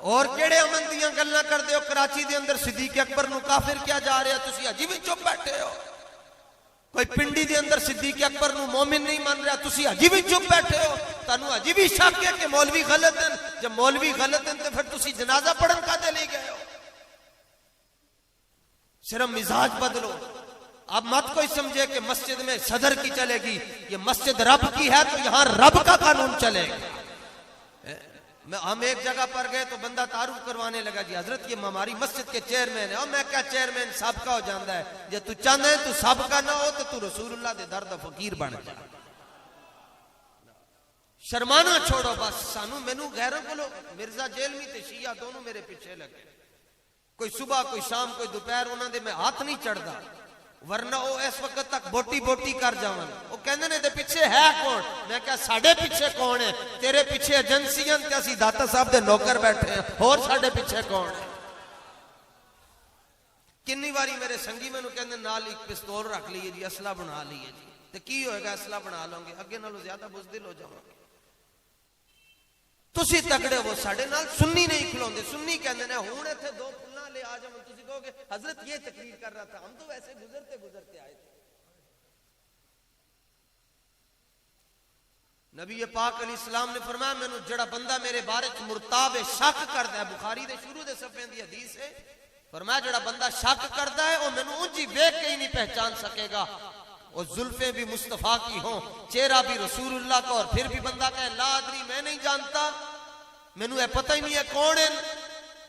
और केड़े अमन दियां गल्लां करदे हो? कराची दे अंदर सिद्दीक अकबर नूं काफिर क्या जा रहा, तुसी अजी भी चुप बैठे हो। कोई पिंडी दे अंदर सिद्दीक अकबर नूं मोमिन नहीं मान रहा, तुसी अजी भी चुप बैठे हो। तानू अजी भी शक है कि मौलवी गलत हैं। जब मौलवी गलत हैं तो फिर तुसी जनाजा पढ़न कादे ले गए हो? सिर्फ मिजाज बदलो। अब मत कोई समझे कि मस्जिद में सदर की चलेगी, ये मस्जिद रब की है तो यहां रब का कानून चलेगा। हम एक जगह पर गए तो बंदा तारुफ करवाने लगा, जी हजरत ये हमारी मस्जिद के चेयरमैन है। और मैं क्या चेयरमैन सबका हो जाता है? जे तू चाहता है तू सबका ना हो तो तू रसूलुल्लाह दे दर दा फकीर बन जा। शर्माना छोड़ो बस। सानू मैनू गैरों को मिर्जा जेल में ते शिया दोनों मेरे पीछे लगे। कोई सुबह कोई शाम कोई दोपहर उन्होंने मैं हाथ नहीं चढ़ता, वरना वो इस वक्त तक बोटी बोटी कर जावन। वो कहंदे ने दे पीछे है कौन? मैं क्या साडे पीछे कौन है? तेरे पीछे एजेंसियां ते असी दाता साहब दे नौकर बैठे हैं, और साडे पीछे कौन है? किन्नी बारी मेरे संगी मैनू कहंदे नाल एक पिस्तौल रख लीए जी, असला बना लीए जी। ते की होएगा? असला बना लोगे, अगे नालों ज्यादा बुजदिल हो जाओगे। तुसी तगड़े हो, साडे नाल सुन्नी नहीं खिलाउंदे। सुन्नी कहंदे ने हुण इत्थे दो फुल्ला ले आ जाओ, तुसी कहोगे हजरत ये तकरीर कर रहा था, हम तो वैसे गुजरते गुजरते आए थे। नबी पाक अलैहिस्सलाम ने फरमाया मैनू जड़ा बंदा मेरे बारे च मुर्ताब है, शक करदा है, बुखारी दे शुरू दे सफे दी हदीस है, फरमाया जड़ा बंदा शक करदा है वो मैनू उंजी वेख के ही नहीं पहचान सकेगा। और जुल्फे भी मुस्तफा की हो, चेहरा भी रसूलुल्लाह का, और फिर भी बंदा कहे ला अदरी मैं नहीं जानता, मैनू ये पता ही नहीं है कौन है।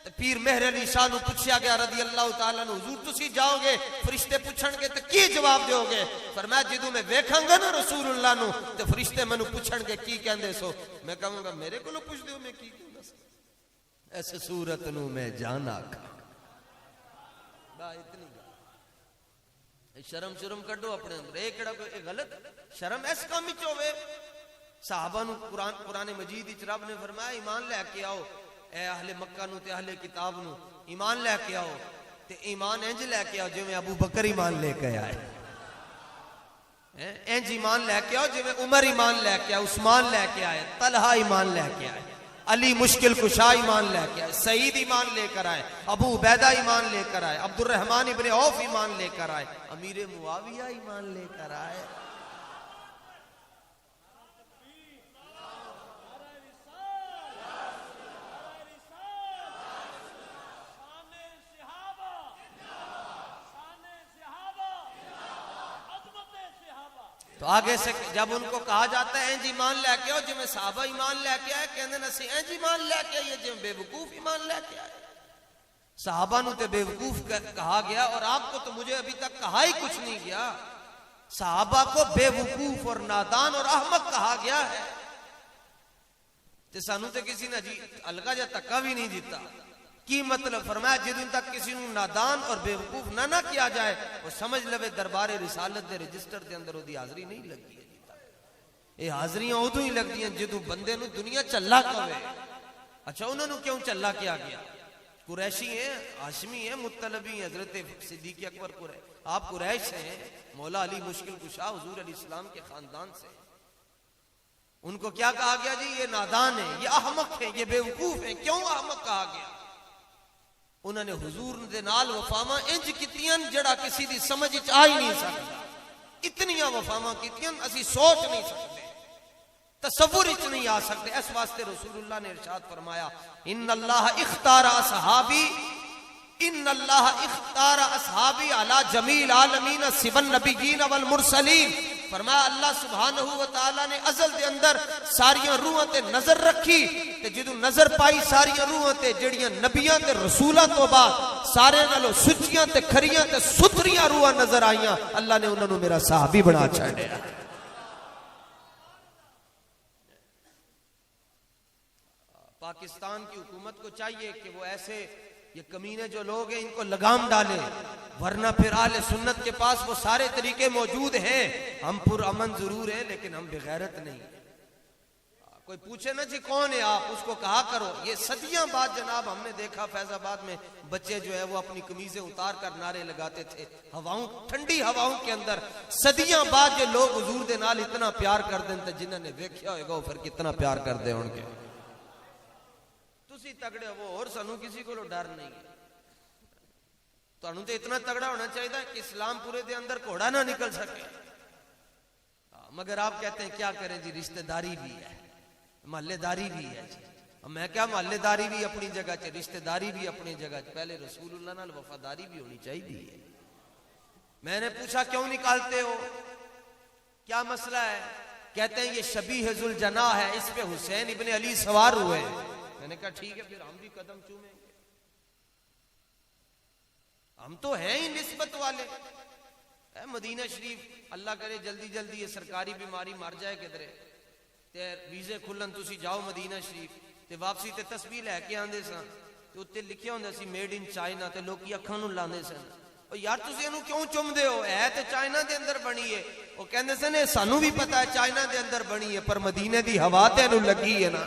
तो पीर मेहर अली शाह नू पूछा गया रदी अल्लाह तआला नु, हुजूर तुसी जाओगे फरिश्ते पूछणगे तो की जवाब दोगे? फरमाया जदों मैं वेखांगा ना रसूलुल्लाह नु तो फरिश्ते मैनू पूछणगे की कहंदे सो, मैं कहूंगा मेरे कोलों पूछ दियो मैं की कहंदा सी। ऐसे सूरत नू मैं जाना खा। इतनी शर्म शुरम कड्डो अपने अंदर। एक केड़ा कोई गलत शर्म इस काम विच होवे। साहबा नु कुरान मजीद विच रब ने फरमाया ईमान लेके आओ, ए अहले मक्का नु ते अहले किताब नु ईमान लेके आओ। ते ईमान इंज लेके आओ जिवें अबू बकर ईमान लेके आए, इंज ईमान लेके आओ जिवें उमर ईमान लेके आए, उस्मान लेके आए, तलहा ईमान लेके आए, अली मुश्किल कुशा ईमान लेके आए, सईद ईमान लेकर आए, अबू उबैदा ईमान लेकर आए, अब्दुर्रहमान इब्ने औफ ईमान लेकर आए, अमीर मुआविया ईमान लेकर आए। तो आगे से जब उनको कहा जाता है इंज ईमान लेके आओ जिवें साहबा ईमान लेके आए, कहंदे ने असीं इंज ईमान लेके आइए जिवें बेवकूफ ईमान लेके आए। साहबा नूं ते बेवकूफ कहा गया और आपको तो मुझे अभी तक कहा ही कुछ नहीं गया। साहबा को बेवकूफ और नादान और अहमक कहा गया है। ते सानू ते किसी ने जी अलगा जा धक्का भी नहीं दिता। की मतलब? फरमाया जिदों तक किसी नूं नादान और बेवकूफ ना किया जाए वो समझ लवे दरबारे रिसालत दे रजिस्टर के अंदर ओदी हाजरी नहीं लगती है। ये हाजरियां उदों ही लगदी हैं जदों बंदे नूं दुनिया चल्ला कहे। अच्छा उन्होंने क्यों चल्ला किया गया? कुरैशी है, हाशमी है, मुत्तलबी है, हजरत सिद्दीक अकबर आप कुरैश हैं, मौला अली मुश्किल कुशा हुजूर अली इस्लाम के खानदान से। उनको क्या कहा गया जी? ये नादान है, ये अहमक है, ये बेवकूफ है। क्यों अहमक कहा गया? उन्होंने हुजूर दे नाल वफावां इंज कीतियां जड़ा किसी दी समझ विच आ ही नहीं सकदा। इतनियां वफावां कीतियां असी सोच नहीं सकते, तसव्वुर विच नहीं आ सकते। इस वास्ते रसूलुल्लाह ने इरशाद फरमाया इन्नल्लाह इख्तारा असहाबी, इन्नल्लाह इख्तारा असहाबी अला जमील आलमीन सिवन नबिय्यीन वल मुरसलीन। फरमाया अल्लाह सुब्हानहू व तआला ने अज़ल दे अंदर सारियां रूहां ते नजर रखी ते जदों नजर पाई सारियां रूहां ते जड़ियां नबियां ते रसूलां तो बाद सारे नालों सुच्चियां ते खरियां ते सुथरियां रूहां नजर आईयां। अल्लाह ने उन्हां नूं मेरा सहाबी बना छड़िया। पाकिस्तान की हुकूमत को चाहिए कि वो ऐसे ये कमीने जो लोग हैं इनको लगाम डाले, वरना फिर आले सुन्नत के पास वो सारे तरीके मौजूद हैं। हम पुरअमन जरूर है लेकिन हम बेगैरत नहीं। कोई पूछे ना जी कौन है आप, उसको कहा करो ये सदियां बाद जनाब हमने देखा फैजाबाद में बच्चे जो है वो अपनी कमीजें उतार कर नारे लगाते थे हवाओं, ठंडी हवाओं के अंदर। सदियां बाद जो लोग हुजूर दे नाल इतना प्यार कर दें, जिन्होंने देखा होगा वो फिर कितना प्यार करते होंगे। तुसी तुसी तगड़े हो और सानू किसी को डर नहीं है। तुहानू तो इतना तगड़ा होना चाहिए कि इस्लाम पूरे दे अंदर घोड़ा ना निकल सके। मगर आप कहते हैं क्या करें जी, रिश्तेदारी भी है, मोहल्लेदारी भी है जी। मैं क्या, मोहल्लेदारी भी अपनी जगह च, रिश्तेदारी भी अपनी जगह च, पहले रसूलुल्लाह नाल वफादारी भी होनी चाहिए। मैंने पूछा क्यों निकालते हो, क्या मसला है? कहते हैं ये शबीहुल जना है, इस पे हुसैन इब्ने अली सवार हुए। मैंने कहा ठीक है, फिर हम भी कदम चूमेंगे, हम तो हैं ही निस्बत वाले। मदीना शरीफ अल्लाह करे जल्दी जल्दी ये सरकारी बीमारी मर जाए किधरे ते वीजे खुलन, तुसी जाओ मदीना शरीफ ते वापसी ते तस्वीर लैके आंदे सन ते उत्ते लिखिया हुंदा सी मेड इन चाइना ते लोकी अखां नूं लांदे सन, ओ यार तुसी इहनूं क्यों चुमदे हो, है ते चाइना दे अंदर बनी है। ओ कहंदे सन ये सानू भी पता है चाइना दे अंदर बनी है, पर मदीने दी हवा ते इहनूं लगी है ना,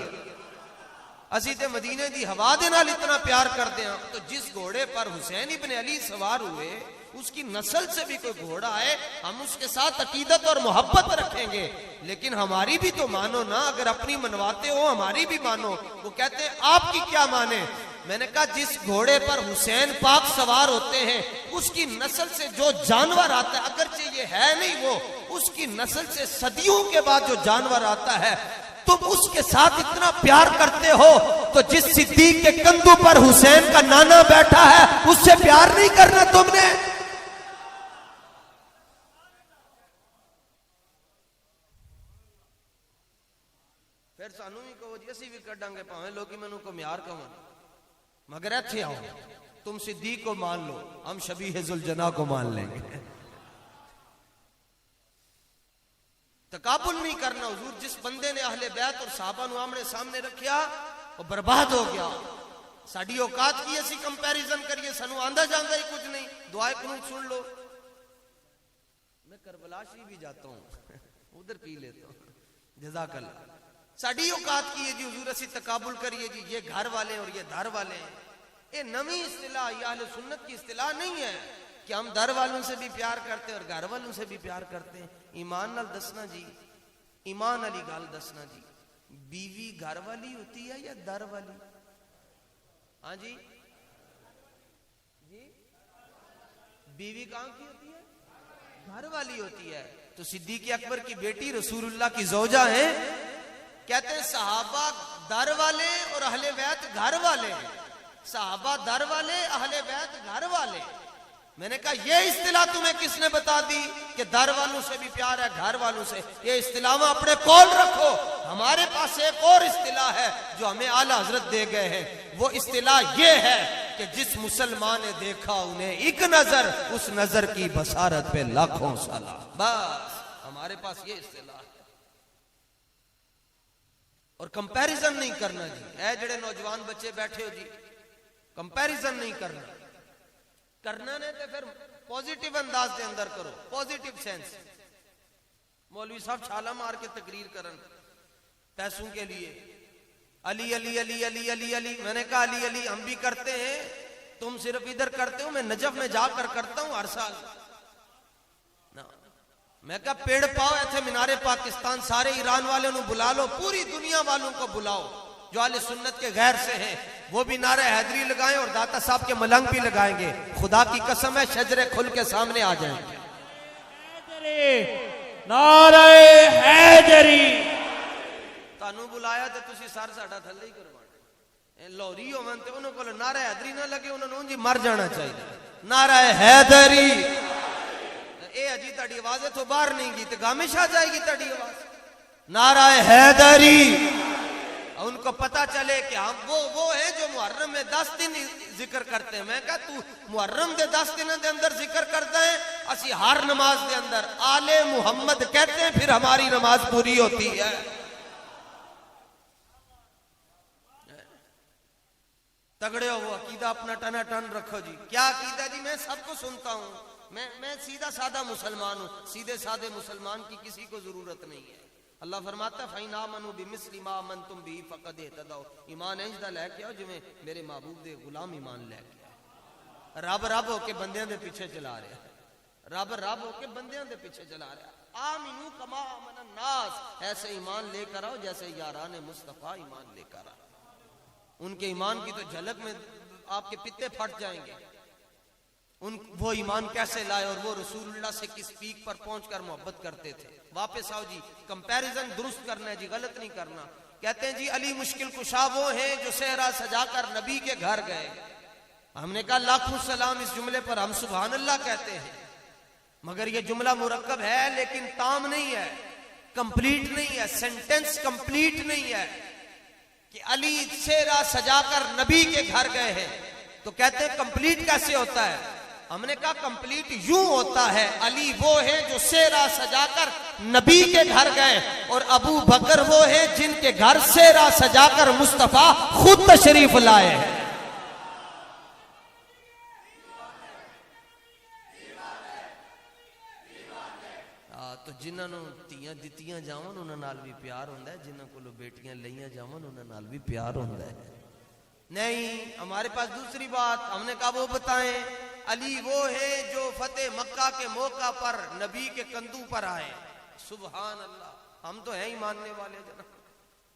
असी ते मदीने दी हवा दे नाल इतना प्यार करते हैं। तो जिस घोड़े पर हुसैन इब्ने अली सवार हुए उसकी नस्ल से भी कोई घोड़ा आए, हम उसके साथ अकीदत और मोहब्बत रखेंगे, लेकिन हमारी भी तो मानो ना, अगर अपनी मनवाते हो हमारी भी मानो। वो कहते हैं आपकी क्या माने? मैंने कहा जिस घोड़े पर हुसैन पाक सवार होते हैं उसकी नस्ल से जो जानवर आता है, अगरचे ये है नहीं वो, उसकी नस्ल से सदियों के बाद जो जानवर आता है तुम उसके साथ इतना प्यार करते हो, तो जिस सिद्दीक के कंधों पर हुसैन का नाना बैठा है उससे प्यार नहीं करना तुमने? फिर सानू भी कहो जी असी भी कटांगे, भावें लोग मैनू घुमियार कहन, मगर इत्थे आओ तुम सिद्दीक को मान लो, हम शबीहुल जना को मान लेंगे। तकाबुल नहीं करना। हुजूर जिस बंदे ने अहले बैत और साहबा नूं आमने सामने रखिया वो बर्बाद हो गया। साडी औकात की असी कंपैरिजन करिए, सानू आंदा जांदा ही कुछ नहीं। दुआए कुनूत सुन लो, मैं करबला शरीफ भी जाता हूं उधर पी लेता हूं, जज़ाकल्लाह। साडी औकात की है जी हुजूर असी तकाबुल करिए जी ये घर वाले और ये दर वाले हैं। ये नवी इस्तिलाह या अहले सुन्नत की इस्तिलाह नहीं है कि हम दर वालों से भी प्यार करते हैं और घर वालों से भी प्यार करते हैं। ईमान नाल दसना जी, ईमान वाली गाल दसना जी, बीवी घर वाली होती है या दर वाली? हाँ जी जी, बीवी कहां की होती है? घर वाली होती है। तो सिद्दीक अकबर की बेटी रसूलुल्लाह की ज़ौजा है। कहते हैं सहाबा दर वाले और अहले बैत घर वाले, सहाबा दर वाले अहले बैत घर वाले। मैंने कहा ये इस्तिलाह तुम्हें किसने बता दी कि दर वालों से भी प्यार है घर वालों से? ये इस्तिलाह अपने कौल रखो। हमारे पास एक और इस्तिलाह है जो हमें आला हजरत दे गए हैं। वो इस्तिलाह ये है कि जिस मुसलमान ने देखा उन्हें एक नजर, उस नजर की बसारत पे लाखों सलाम। बस हमारे पास ये इस्तिलाह है। और कंपैरिजन नहीं करना जी। ऐ जड़े नौजवान बच्चे बैठे हो जी, कंपैरिजन नहीं करना। करना ने तो फिर पॉजिटिव अंदाज के अंदर करो, पॉजिटिव सेंस। मौलवी साहब छाला मार के तकरीर करन पैसों के लिए, अली अली अली अली अली अली। मैंने कहा अली अली हम भी करते हैं, तुम सिर्फ इधर करते हो, मैं नजफ में जाकर करता हूं हर साल ना। मैं कहा पेड़ पाओ ऐसे मीनारे पाकिस्तान, सारे ईरान वालों को बुला लो, पूरी दुनिया वालों को बुलाओ जो आले सुन्नत के गैर से हैं, वो भी नारे हैदरी लगाएं और दाता साहब के मलंग भी लगाएंगे। खुदा की कसम है शजरे खुल के सामने आ जाएंगे। नारे हैदरी तानू बुलाया तो तुसी सर साडा थल्ले ही करवाना। लाहौरी होवन ते उन्हां कोल नारा हैदरी ना लगे, उन्होंने उंज मर जाना चाहिए। नारा हैदरी ए अजी ताड़ी आवाज तो बाहर नहीं गई तो गामिश आ जाएगी ताड़ी आवाज। नारा हैदरी, उनको पता चले कि हम वो है जो मुहर्रम में 10 दिन जिक्र करते हैं। मैं कहा तू मुहर्रम के 10 दिन के अंदर जिक्र करता है, असी हर नमाज के अंदर आले मुहम्मद कहते हैं, फिर हमारी नमाज पूरी होती है। तगड़े हो वो अकीदा अपना टना टन रखो जी। क्या अकीदा जी? मैं सबको सुनता हूं, मैं सीधा साधा मुसलमान हूं। सीधे साधे मुसलमान की किसी को जरूरत नहीं है। अल्लाह फरमाता फ़इन आमनू बिमिस्लि मा आमनतुम बिही फ़क़द इहतदौ। ईमान इंज दा लैके आओ जिवें मेरे महबूब दे गुलाम ईमान लैके आए। रब रब होके बंदियां दे पीछे चला रहा, रब रब होके बंदियां दे पीछे चला रहा। आमिनू कमा आमन नास, ऐसे ईमान लेकर आओ जैसे यारान मुस्तफा ईमान लेकर आओ। उनके ईमान की तो झलक में आपके पित्ते फट जाएंगे। वो ईमान कैसे लाए और वो रसूलुल्लाह से किस पीक पर पहुंचकर मोहब्बत करते थे। वापस आओ जी, कंपैरिजन दुरुस्त करना है जी, गलत नहीं करना। कहते हैं जी अली मुश्किल कुशा वो हैं जो सेहरा सजाकर नबी के घर गए। हमने कहा लाखों सलाम, इस जुमले पर हम सुभान अल्लाह कहते हैं, मगर ये जुमला मुरक्कब है लेकिन ताम नहीं है, कंप्लीट नहीं है, सेंटेंस कंप्लीट नहीं है कि अली सेहरा सजाकर नबी के घर गए हैं। तो कहते हैं कंप्लीट कैसे होता है? हमने कहा कंप्लीट यूं होता है, अली वो है जो सेहरा सजाकर नबी के घर गए और अबू बकर वो है जिनके घर सेहरा सजाकर मुस्तफा खुद तशरीफ लाए हैं। तो जिन्होंने धीयां दित्तियां जावन उन्हां नाल भी प्यार होंदा है, जिन्हां कोलों बेटियां लईयां जावन उन्हां नाल भी प्यार होंदा है। नहीं, हमारे पास दूसरी बात, हमने कहा वो बताएं अली वो है जो फतेह मक्का के मौका पर नबी के कंधों पर आए। सुभान अल्लाह, हम तो हैं ही मानने वाले जनाब,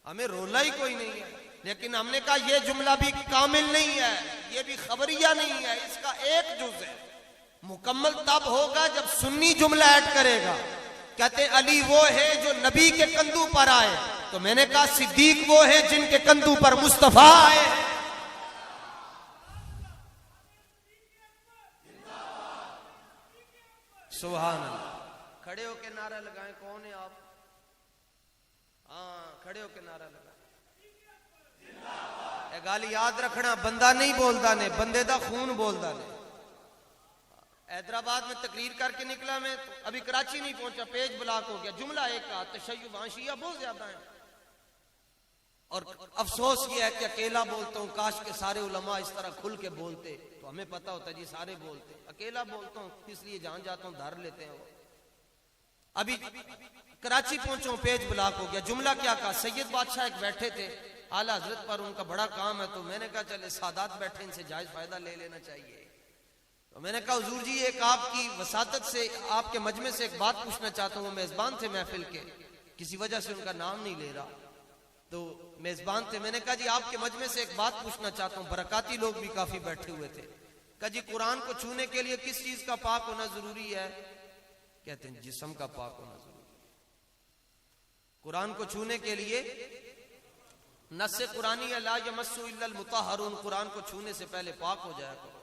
हमें रोला ही कोई नहीं है। लेकिन हमने कहा ये जुमला भी कामिल नहीं है, ये भी खबरिया नहीं है, इसका एक जुज है। मुकम्मल तब होगा जब सुन्नी जुमला ऐड करेगा। कहते अली वो है जो नबी के कंधों पर आए, तो मैंने कहा सिद्दीक वो है जिनके कंधों पर मुस्तफा आए। सुभान अल्लाह। खड़े होके नारा लगाएं, कौन है आप? हाँ, खड़े होके नारा लगाएं। गाल याद रखना, बंदा नहीं बोलता ने, बंदे दा खून बोलता ने। हैदराबाद में तकरीर करके निकला मैं, तो अभी कराची नहीं पहुंचा, पेज ब्लॉक हो गया। जुमला एक का तशय्युब वाशिया बहुत ज्यादा है और अफसोस ये है कि अकेला बोलता हूं, काश के सारे उलमा इस तरह खुल के बोलते तो हमें पता होता जी सारे बोलते। अकेला बोलता हूं इसलिए जान जाता हूं, धर लेते हैं। अभी कराची पहुंचा, पेज ब्लॉक हो गया। जुमला क्या कहा? सैयद बादशाह एक बैठे थे, आला हजरत पर उनका बड़ा काम है, तो मैंने कहा चले सादात बैठे, इनसे जायज फायदा ले लेना चाहिए। तो मैंने कहा हुजूर जी एक आपकी वसातत से, आपके मजमे से एक बात पूछना चाहता हूँ। वो मेजबान थे महफिल के, किसी वजह से उनका नाम नहीं ले रहा, तो मेजबान थे। मैंने कहा जी आपके मजमे से एक बात पूछना चाहता हूँ, बरकाती लोग भी काफी बैठे हुए थे। कहा जी कुरान को छूने के लिए किस चीज का पाक होना जरूरी है? कहते हैं जिस्म का पाक होना जरूरी है। कुरान को छूने के लिए नस्से कुरानी ला यमस्सु इल्लल मुतहहरून, कुरान को छूने से पहले पाक हो जाया करो।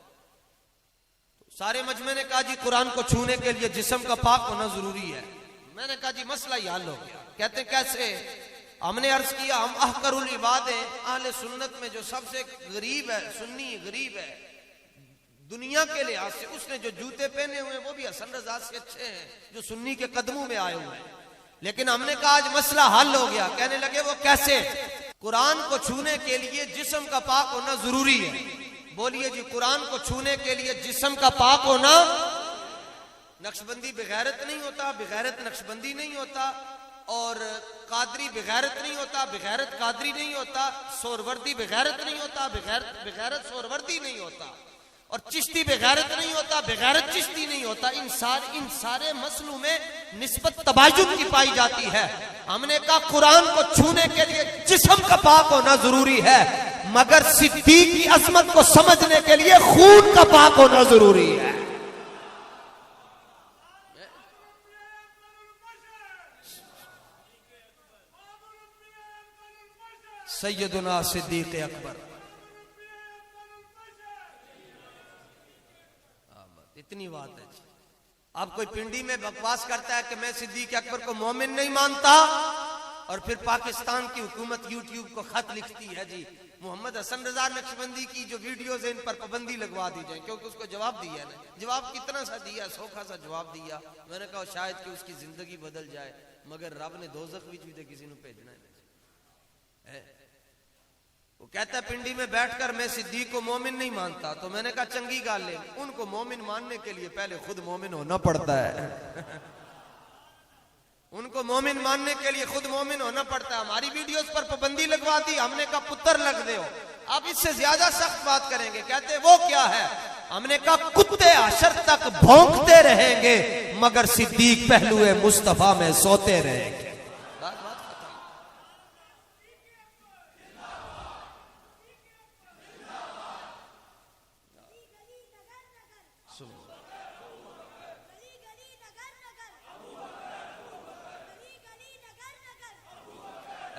तो सारे मजमे ने कहा जी कुरान को छूने के लिए जिस्म का पाक होना जरूरी है। मैंने कहा जी मसला ही हल हो गया। कहते कैसे? हमने अर्ज किया हम अहकरुल इबाद हैं, अहले सुन्नत में जो सबसे गरीब है, सुन्नी गरीब है दुनिया के लिहाज से। उसने जो जूते पहने हुए वो भी हसन रजा से अच्छे हैं, जो सुन्नी के कदमों में आए हुए हैं। लेकिन हमने कहा आज मसला हल हो गया। कहने लगे वो कैसे? कुरान को छूने के लिए जिस्म का पाक होना जरूरी है। बोलिए जी, कुरान को छूने के लिए जिस्म का पाक होना। नक्शबंदी बेगैरत नहीं होता, बेगैरत नक्शबंदी नहीं होता, और कादरी बेगैरत नहीं होता, बेगैरत कादरी नहीं होता, सोरवर्दी बेगैरत नहीं होता, बेगैरत सोरवर्दी नहीं होता, और चिश्ती बेगैरत नहीं होता, बेगैरत चिश्ती नहीं होता। इन सारे मसलों में निस्बत तबायुन की पाई जाती है। हमने कहा कुरान को छूने के लिए जिस्म का पाक होना जरूरी है, मगर सिद्दीक की अजमत को समझने के लिए खून का पाक होना जरूरी है। सैयदुना सिद्दीक अकबर, इतनी बात है। अब कोई पिंडी में बकवास करता है कि मैं सिद्दीक अकबर को मोमिन नहीं मानता, और फिर पाकिस्तान की हुकूमत यूट्यूब को खत लिखती है जी मोहम्मद हसन रजा नक्शबंदी की जो वीडियोज है इन पर पाबंदी लगवा दी जाए, क्योंकि उसको जवाब दिया ना। जवाब कितना सा दिया? सोखा सा जवाब दिया। मैंने कहा शायद कि उसकी जिंदगी बदल जाए, मगर रब ने दोज़ख विच भी किसी ने भेजना है। वो कहता है पिंडी में बैठकर मैं सिद्दीक को मोमिन नहीं मानता। तो मैंने कहा चंगी गाल ले, उनको मोमिन मानने के लिए पहले खुद मोमिन होना पड़ता है। उनको मोमिन मानने के लिए खुद मोमिन होना पड़ता है। हमारी वीडियोस पर पाबंदी लगवा दी, हमने कहा पुत्र लग दे हो। अब इससे ज्यादा सख्त बात करेंगे। कहते वो क्या है? हमने कहा कुत्ते हशर तक भौंकते रहेंगे मगर सिद्दीक पहलुए मुस्तफा में सोते रहेंगे। सुनो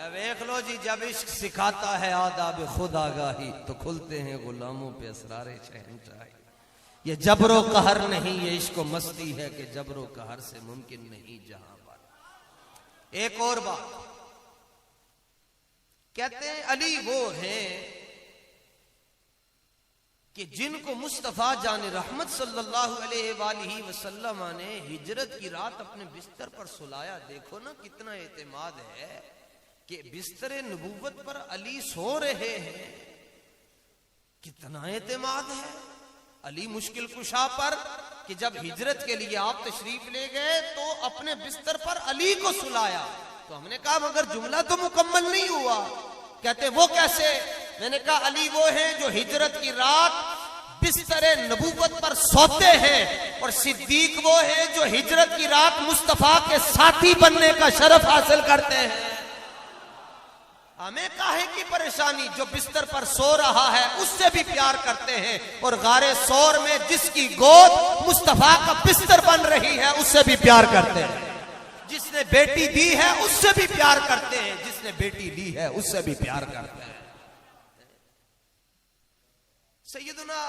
देख लो जी, जब इश्क सिखाता है आदाब खुद आगाही तो खुलते हैं गुलामों पे असरारे शहंशाही। ये जबरो कहर नहीं, ये इश्क मस्ती है कि जबरो कहर से मुमकिन नहीं जहां पर। एक और बात कहते हैं, अली वो हैं कि जिनको मुस्तफा जान रहमत सल्लल्लाहु अलैहि वसल्लम ने हिजरत की रात अपने बिस्तर पर सुलाया। देखो ना कितना एतमाद है कि बिस्तरे नबूवत पर अली सो रहे हैं, कितना एतमाद है अली मुश्किल कुशा पर कि जब हिजरत के लिए आप तशरीफ ले गए तो अपने बिस्तर पर अली को सुलाया। तो हमने कहा मगर जुमला तो मुकम्मल नहीं हुआ। कहते वो कैसे? मैंने कहा अली वो हैं जो हिजरत की रात बिस्तरे नबूवत पर सोते हैं, और सिद्दीक वो हैं जो हिजरत की रात मुस्तफा के साथी बनने का शरफ हासिल करते हैं। हमें काहे की परेशानी? जो बिस्तर पर सो रहा है उससे भी प्यार करते हैं, और गारे सौर में जिसकी गोद मुस्तफा का बिस्तर बन रही है उससे भी प्यार करते हैं। जिसने बेटी दी है उससे भी प्यार करते हैं, जिसने बेटी ली है उससे भी प्यार करते हैं। सैयदना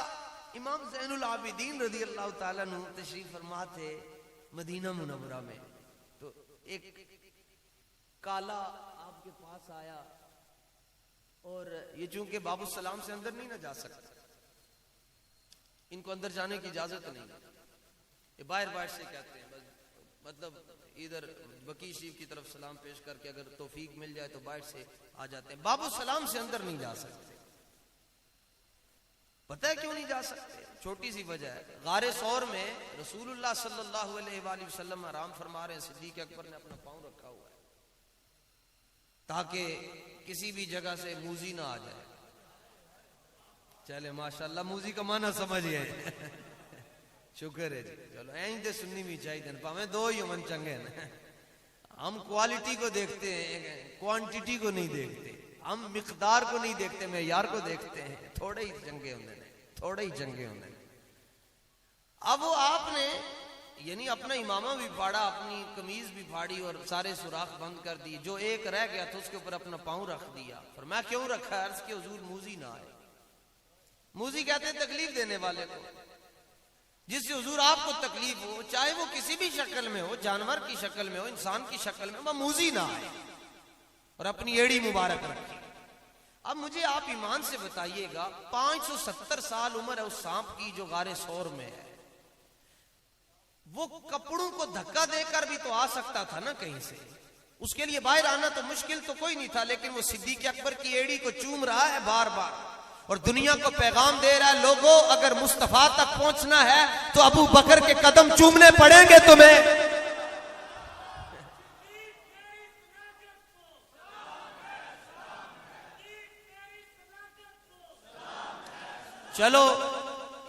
इमाम ज़ैनुल आबिदीन रज़ी अल्लाह ताला अन्हु तशरीफ फरमा थे मदीना मुनव्वरा में, तो एक काला आपके पास आया, और ये चूंकि बाबू सलाम से अंदर नहीं ना जा सकते, इनको अंदर जाने की इजाजत नहीं, ये बाहर बाहर से कहते हैं, मतलब इधर बकी शरीफ की तरफ सलाम पेश करके अगर तौफीक मिल जाए तो बाहर से आ जाते हैं। बाबू सलाम से अंदर नहीं जा सकते। पता है क्यों नहीं जा सकते? छोटी सी वजह है। गारे सौर में रसूलुल्लाह सल्लल्लाहु अलैहि वसल्लम आराम फरमा रहे हैं, सिद्दीक अकबर ने अपना पांव रखा हुआ है ताकि किसी भी जगह से मूजी ना आ जाए। चले माशाल्लाह, मूजी का माना समझ गए। शुक्र है जी। चलो ऐं तो सुननी भी चाहिए, भावे दो ही मन चंगे हैं। हम क्वालिटी को देखते हैं, क्वांटिटी को नहीं देखते। हम मिकदार को नहीं देखते, मेयार को देखते हैं। थोड़े ही चंगे होंगे, थोड़े ही चंगे होंगे। अब वो आपने यानी अपना इमामा भी फाड़ा, अपनी कमीज भी फाड़ी और सारे सुराख बंद कर दिए। जो एक रह गया था उसके ऊपर अपना पांव रख दिया। पर मैं क्यों रखा? अर्ज के हुजूर मूजी ना आए। मूजी कहते हैं तकलीफ देने वाले को। जिससे हुजूर आपको तकलीफ हो, चाहे वो किसी भी शक्ल में हो, जानवर की शक्ल में हो, इंसान की शक्ल में, वह मूजी ना आए और अपनी एड़ी मुबारक रखे। अब मुझे आप ईमान से बताइएगा, 570 साल उम्र है उस सांप की जो गारे सौर में है। वो कपड़ों को धक्का देकर भी तो आ सकता था ना कहीं से। उसके लिए बाहर आना तो मुश्किल तो कोई नहीं था, लेकिन वो सिद्दीक अकबर की एड़ी को चूम रहा है बार बार और दुनिया को पैगाम दे रहा है, लोगों अगर मुस्तफा तक पहुंचना है तो अबू बकर के कदम चूमने पड़ेंगे तुम्हें। चलो,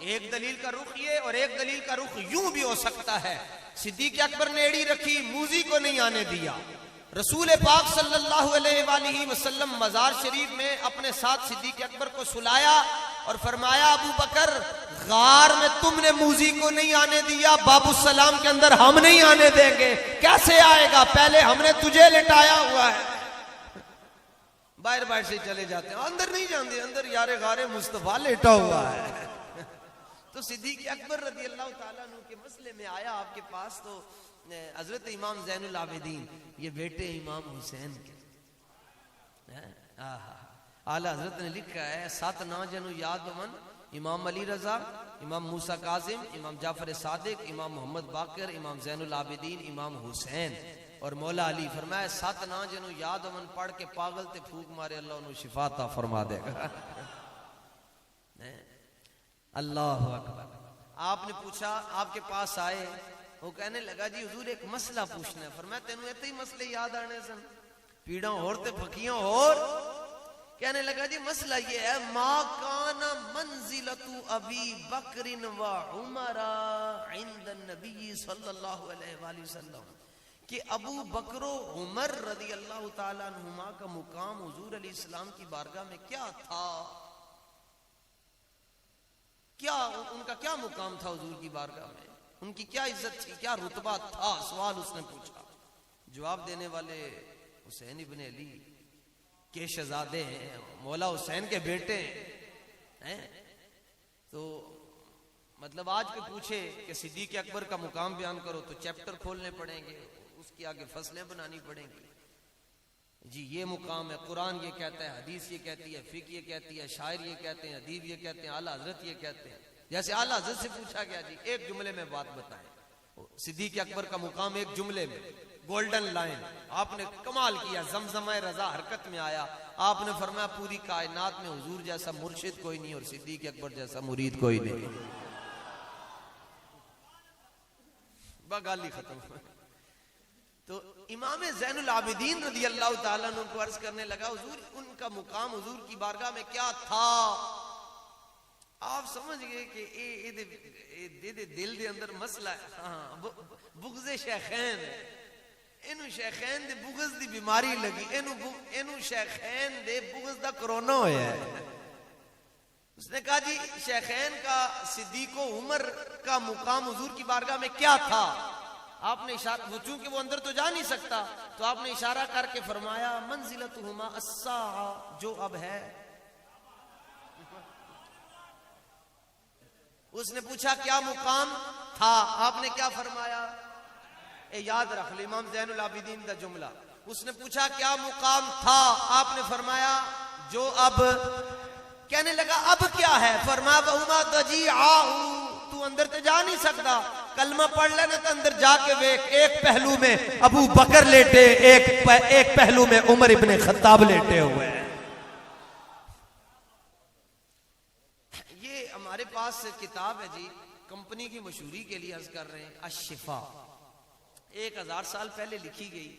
एक दलील का रुख ये और एक दलील का रुख यूं भी हो सकता है। सिद्दीक अकबर ने एड़ी रखी, मूजी को नहीं आने दिया। रसूल पाक सल्लल्लाहु अलैहि वसल्लम मजार शरीफ में अपने साथ सिद्दीक अकबर को सुलाया और फरमाया, अबू बकर गार में तुमने मूजी को नहीं आने दिया, बाबू सलाम के अंदर हम नहीं आने देंगे। कैसे आएगा? पहले हमने तुझे लिटाया हुआ है। बाहर बाहर से चले जाते हैं, अंदर नहीं जाते। अंदर यारे गारे मुस्तफा लेटा हुआ है। तो सिद्दीक अकबर रज़ी अल्लाह ताला अन्हु के मसले में आया आपके पास, तो हजरत इमाम ज़ैनुल आबिदीन, ये बेटे इमाम हुसैन के, आला हजरत ने लिखा है, 7 ना जनु यादवन, इमाम अली रजा, इमाम मूसा काजिम, इमाम जाफर सादिक, इमाम मोहम्मद बाकर, इमाम ज़ैनुल आबिदीन, इमाम हुसैन और मौला अली। फरमाया 7 ना जनु यादवन पढ़ के पागल ते फूक मारे, अल्लाह उन्हें शिफा अता फरमा देगा। अल्लाह अकबर। आपने पूछा, आपके पास आए, वो कहने लगा जी हुजूर एक मसला पूछना है। फरमाया तेनू इतने ही मसले याद आने सन, पीड़ा होर ते फकियां होर। कहने लगा जी मसला ये है, मा काना मंजिलतु अबी बकरिन व उमरा इंद नबी सल्लल्लाहु अलैहि वसल्लम, कि अबू बकर उमर रज़ी अल्लाह ताला अन्हुमा का मुकाम हुजूर अलैहिस्सलाम की बारगाह में क्या था। क्या उनका क्या मुकाम था हुजूर की बारगाह में, उनकी क्या इज्जत थी, क्या रुतबा था, सवाल उसने पूछा। जवाब देने वाले हुसैन इब्ने अली के शहजादे हैं, मौला हुसैन के बेटे हैं। तो मतलब आज के पूछे कि सिद्दीक अकबर का मुकाम बयान करो तो चैप्टर खोलने पड़ेंगे, उसकी आगे फसलें बनानी पड़ेंगी। जी ये मुकाम है, कुरान ये कहता है, हदीस ये कहती है, फिक ये कहती है, शायर ये कहते हैं, अदीब ये कहते हैं, आला हजरत ये कहते हैं। जैसे आला हजरत से पूछा गया जी एक जुमले में बात बताएं, सिद्दीक अकबर का मुकाम एक जुमले में, गोल्डन लाइन, आपने कमाल किया, जमजमा रजा हरकत में आया। आपने फरमाया पूरी कायनात में हुजूर जैसा मुर्शिद कोई नहीं और सिद्दीक अकबर जैसा मुरीद कोई नहीं। गाली खत्म। तो इमाम ज़ैनुल आबिदीन रज़ी अल्लाह ताला अन्हु को अर्ज करने लगा, हुजूर उनका मुकाम हुजूर की बारगाह में क्या था। आप समझ गए कि ए दिल दे अंदर मसला है। हाँ बुग़्ज़े शेखैन, इनू शेखैन दे बुग़्ज़ दी बीमारी लगी, इनू शेखैन दे बुग़्ज़ दा कोरोना होया है। उसने कहा जी शेखैन का सिद्दीको उमर का मुकाम हुजूर की बारगाह में क्या था। आपने इशारा, वो चूंकि वो अंदर तो जा नहीं सकता, तो आपने इशारा करके फरमाया मंजिलतुहुमा अस्सा, जो अब है। उसने पूछा क्या मुकाम था, आपने क्या फरमाया, याद रख ले इमाम ज़ैनुल आबिदीन का जुमला। उसने पूछा क्या मुकाम था, आपने फरमाया जो अब। कहने लगा अब क्या है, फरमाया बहुमा तजी आहू, तू अंदर तो जा नहीं सकता, कलमा पढ़ लेना तो अंदर जाके वेख, एक पहलू में अबू बकर लेटे, एक पहलू में उमर इब्ने खत्ताब लेटे हुए हैं। ये हमारे पास किताब है जी, कंपनी की मशहूरी के लिए अर्ज कर रहे हैं, अशिफा, 1000 साल पहले लिखी गई।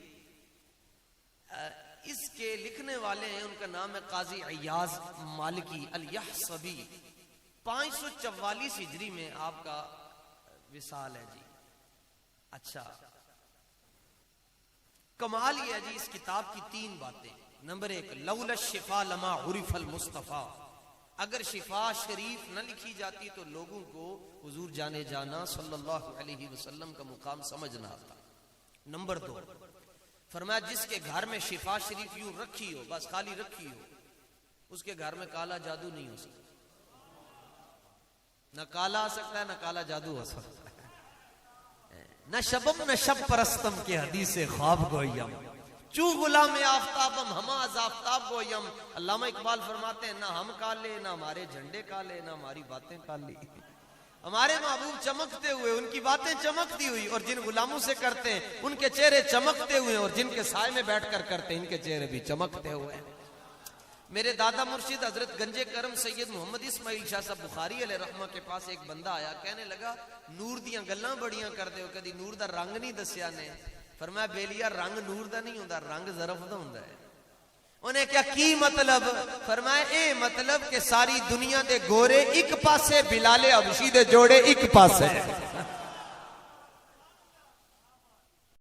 इसके लिखने वाले हैं, उनका नाम है काजी अय्याज मालिकी अल-यहसबी। 544 हिजरी में आपका विसाल है जी। अच्छा कमाल ये है जी इस किताब की 3 बातें। नंबर 1, लौला शिफा लमा उरिफल मुस्तफा, अगर शिफा शरीफ न लिखी जाती तो लोगों को हुजूर जाने जाना सल्लल्लाहु अलैहि वसल्लम का मुकाम समझना आता। नंबर 2, फरमाया जिसके घर में शिफा शरीफ यूं रखी हो, बस खाली रखी हो, उसके घर में काला जादू नहीं हो सकता। न काला आ सकता है, न काला जादू हो सकता है। न शबम न शब परस्तम के हदीस ख्वाब गोयम, चू गुलाम आफ्ताबम हमा आफ्ताब गोयम। अल्लामा इकबाल फरमाते हैं ना हम काले, ना हमारे झंडे काले, ना हमारी बातें काली। हमारे महबूब चमकते हुए, उनकी बातें चमकती हुई, और जिन गुलामों से करते हैं उनके चेहरे चमकते हुए, और जिनके साए में बैठकर करते हैं इनके चेहरे भी चमकते हुए। मेरे दादा मुर्शिद हजरत गंजे करम सैयद मोहम्मद इस्माइल शाह साहब बुखारी अलैहि रहमा के पास एक बंदा आया, कहने लगा नूर दियां गल्लां बड़ियां करदे हो, कदी नूर दा रंग नहीं दस्या ने। फरमाया बेलिया रंग नूर दा नहीं हुंदा, रंग ज़रफ दा हुंदा है। उन्हें क्या की मतलब, फरमाया ए मतलब कि सारी दुनिया दे गोरे एक पासे, बिलाले हबशी दे जोड़े एक पासे।